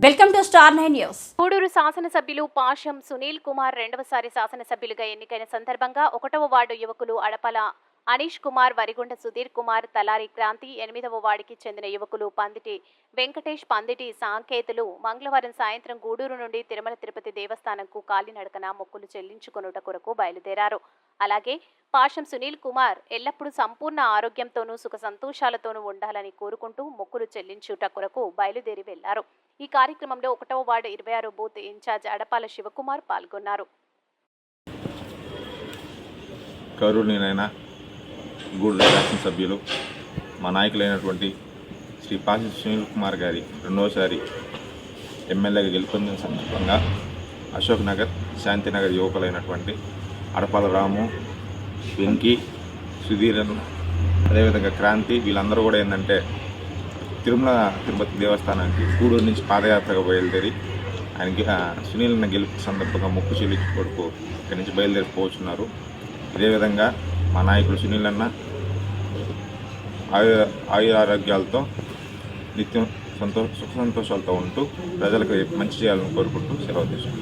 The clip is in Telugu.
Welcome to Star 9 News. Gudur శాసనసభ్యులు పాషం సునీల్ కుమార్ రెండవసారి శాసనసభ్యులుగా ఎన్నికైన సందర్భంగా 1వ వార్డు యువకులు అడపల అనీష్ కుమార్, వరిగుండ సుధీర్ కుమార్, తలారి క్రాంతి, 8వ వార్డుకి చెందిన యువకులు పందిటి వెంకటేష్, పందిటి సాంకేతులు మంగళవారం సాయంత్రం గూడూరు నుండి తిరుమల తిరుపతి దేవస్థానంకు కాలినడకన మొక్కులు చెల్లించుకొనుట కొరకు బయలుదేరారు. అలాగే పాషం సునీల్ కుమార్ ఎల్లప్పుడూ సంపూర్ణ ఆరోగ్యంతోనూ సుఖ సంతోషాలతోనూ ఉండాలని కోరుకుంటూ మొక్కులు చెల్లించుట కొరకు బయలుదేరి వెళ్లారు. ఈ కార్యక్రమంలో 1వ ward 26 booth incharge Adapala Shivakumar పాల్గొన్నారు. గౌరవనీయులైన గూడూరు శాసనసభ్యులు మా నాయకులైనటువంటి శ్రీ పాషం సునీల్ కుమార్ గారి రెండవసారి ఎమ్మెల్యేగా గెలుపొందిన సందర్భంగా అశోక్ నగర్, శాంతినగర్ యువకులైనటువంటి అడపాల రాము, వెంకీ, సుధీర్, అదేవిధంగా క్రాంతి వీళ్ళందరూ కూడా ఏంటంటే తిరుమల తిరుపతి దేవస్థానానికి గూడూరు నుంచి పాదయాత్రగా బయలుదేరి ఆయనకి సునీల్ గెలుపు సందర్భంగా మొక్కు చెల్లించి కొడుకు ఇక్కడి నుంచి బయలుదేరిపోతున్నారు. ఇదేవిధంగా మా నాయకుడు సునీల్ అన్న ఆరోగ్యాలతో నిత్యం సుఖ సంతోషాలతో ఉంటూ ప్రజలకు మంచి చేయాలని కోరుకుంటూ సెలవు తీసుకుంటాం.